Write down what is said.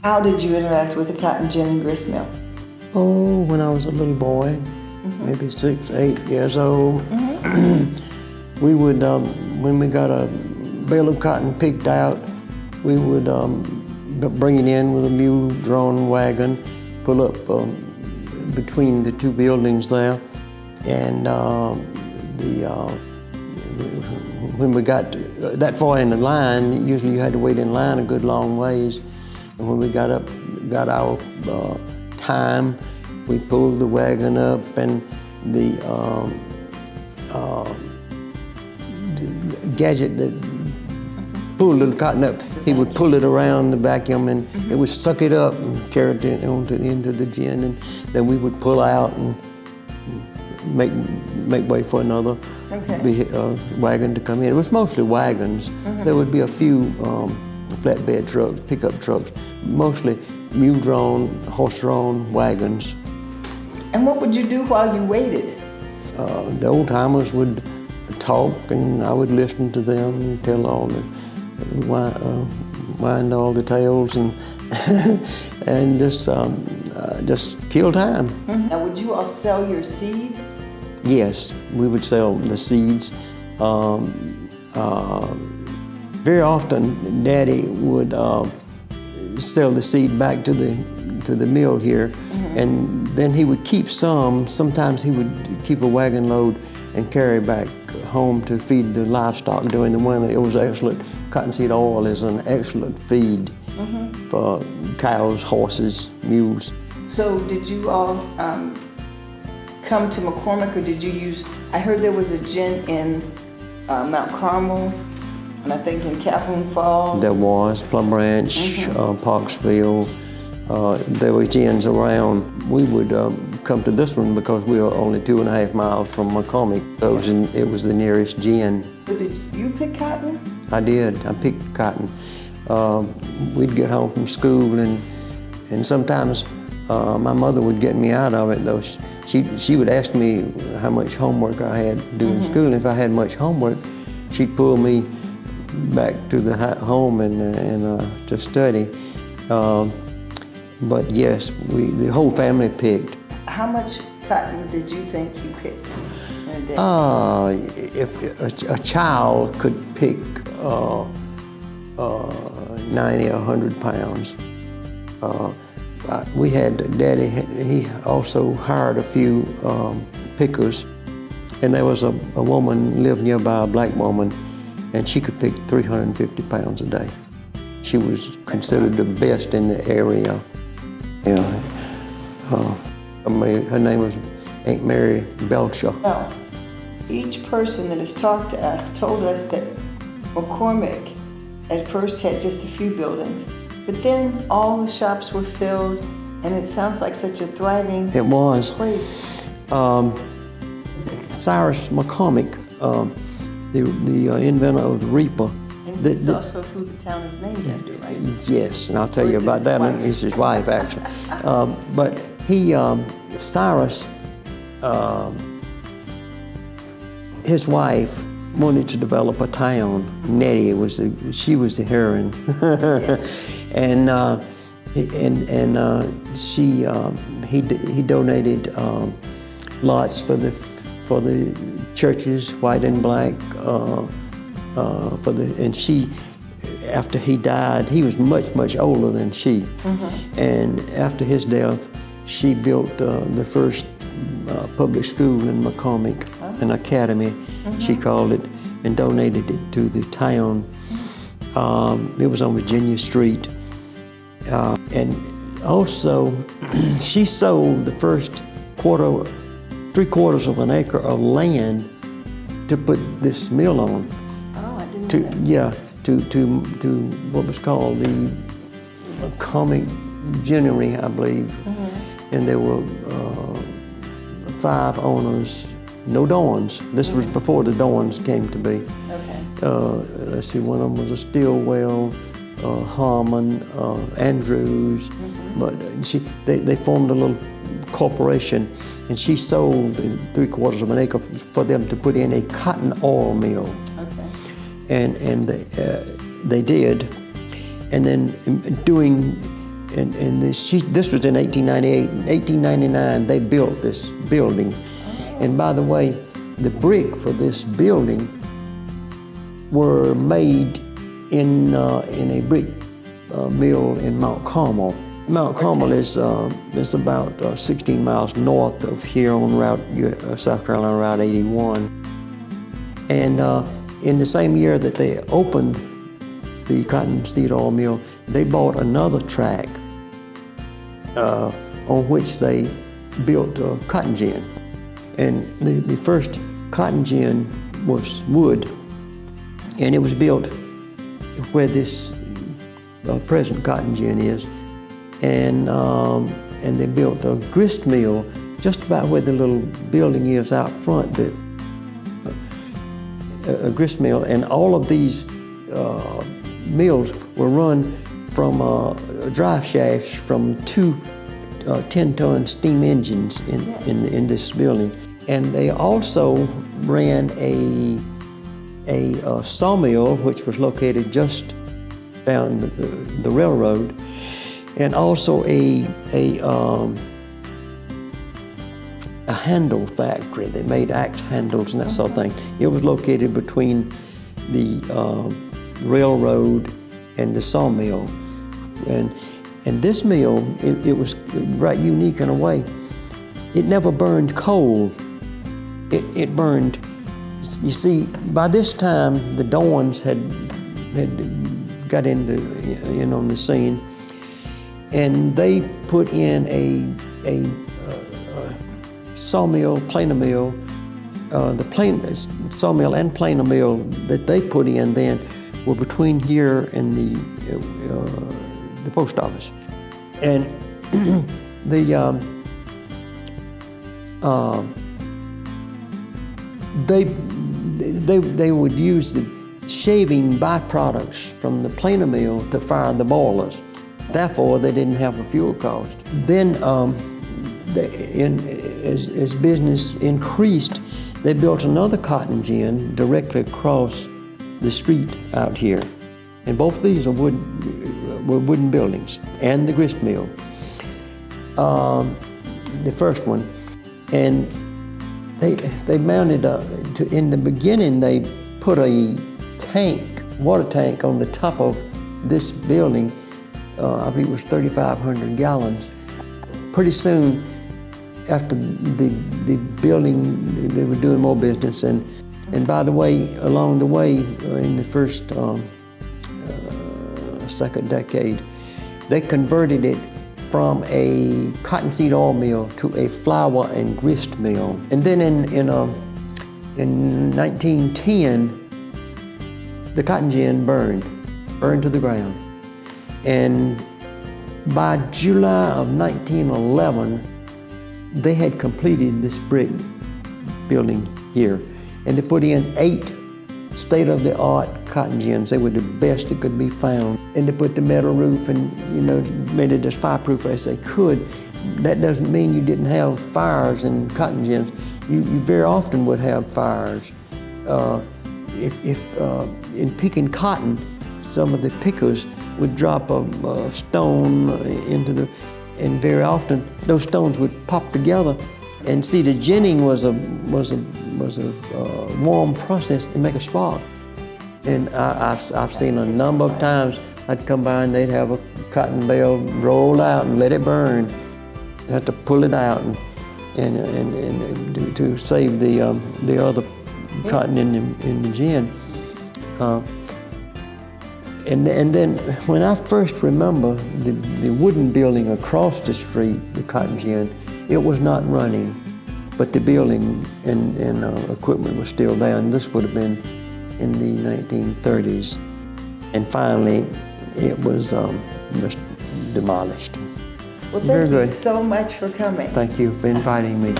How did you interact with the cotton gin and grist mill? Oh, when I was a little boy, maybe 6, 8 years old, we would, when we got a bale of cotton picked out, we would bring it in with a mule-drawn wagon, pull up between the two buildings there, and when we got that far in the line, usually you had to wait in line a good long ways. And when we got our time, we pulled the wagon up, and the gadget that pulled the cotton up, he would pull it around the vacuum, and it would suck it up and carry it into the gin, and then we would pull out and make way for another wagon to come in. It was mostly wagons. There would be a few flatbed trucks, pickup trucks, mostly mule-drawn, horse-drawn wagons. And what would you do while you waited? The old-timers would talk, and I would listen to them and tell all the, wind all the tales, and and just kill time. Now, would you all sell your seed? Yes, we would sell the seeds. Very often, Daddy would sell the seed back to the mill here, and then he would keep some. Sometimes he would keep a wagon load and carry back home to feed the livestock during the winter. It was excellent. Cottonseed oil is an excellent feed for cows, horses, mules. So did you all come to McCormick, or did you use, I heard there was a gin in Mount Carmel, and I think in Calhoun Falls. There was, Plum Branch, Parksville. There were gins around. We would come to this one because we were only 2.5 miles from McCormick. So it was the nearest gin. So did you pick cotton? I did. I picked cotton. We'd get home from school, and sometimes my mother would get me out of it, though. She would ask me how much homework I had to do in school, and if I had much homework, she'd pull me back to the home and to study. But yes, the whole family picked. How much cotton did you think you picked in a day? If a child could pick 90 or 100 pounds. We had Daddy, he also hired a few pickers, and there was a woman lived nearby, a black woman, and she could pick 350 pounds a day. She was considered the best in the area. Her name was Aunt Mary Belcher. Now, each person that has talked to us told us that McCormick at first had just a few buildings, but then all the shops were filled, and it sounds like such a thriving place. Cyrus McCormick, the inventor of the reaper. And it's also who the town is named after, right? Yes, and I'll tell you about that. It's his wife, actually. But Cyrus, his wife wanted to develop a town. Nettie she was the heroine, and he donated lots for the churches, white and black, and she, after he died, he was much older than she, and after his death, she built the first public school in McCormick, an academy, she called it, and donated it to the town. It was on Virginia Street. And also, she sold the first 3/4 of an acre of land to put this mill on. Oh, I didn't know that. Yeah, to what was called the McCormick Ginnery, I believe. And there were 5 owners, no Dawns. This was before the Dawns came to be. Okay. Let's see, one of them was a Stillwell, Harmon, Andrews, but they formed a little corporation, and she sold 3/4 of an acre for them to put in a cotton oil mill. Okay. And they did, and then this was in 1898. In 1899, they built this building. And by the way, the brick for this building were made in a brick mill in Mount Carmel. Mount Carmel is about 16 miles north of here on South Carolina Route 81. And in the same year that they opened the cottonseed oil mill, they bought another tract on which they built cotton gin. And the first cotton gin was wood, and it was built where this present cotton gin is. And they built a grist mill just about where the little building is out front, a grist mill. And all of these mills were run from drive shafts from two 10-ton steam engines in this building. And they also ran a sawmill, which was located just down the railroad, and also a handle factory. They made axe handles and that sort of thing. It was located between the railroad and the sawmill. And this mill, it was right unique in a way. It never burned coal. It burned, you see, by this time the Dawns had got on the scene, and they put in a sawmill, planer mill. The sawmill and planer mill that they put in then were between here and the post office. And they would use the shaving byproducts from the planer mill to fire the boilers. Therefore, they didn't have a fuel cost. Then, as business increased, they built another cotton gin directly across the street out here. And both these were wooden buildings, and the grist mill, the first one. And they mounted in the beginning, they put a water tank on the top of this building. I believe it was 3,500 gallons. Pretty soon after the building, they were doing more business. And by the way, along the way, in the first second decade, they converted it from a cottonseed oil mill to a flour and grist mill. And then in 1910, the cotton gin burned to the ground. And by July of 1911, they had completed this brick building here. And they put in 8 state-of-the-art cotton gins. They were the best that could be found. And they put the metal roof and, made it as fireproof as they could. That doesn't mean you didn't have fires in cotton gins. You very often would have fires. If in picking cotton, some of the pickers would drop a stone into and very often those stones would pop together. And see, the ginning was a warm process to make a spark. And I've seen a number of times I'd come by and they'd have a cotton bale roll out and let it burn. You have to pull it out and to save the other cotton in the gin. And then when I first remember the wooden building across the street, the cotton gin, it was not running, but the building and equipment was still there, and this would have been in the 1930s. And finally, it was just demolished. Well, thank you so much for coming. Thank you for inviting me.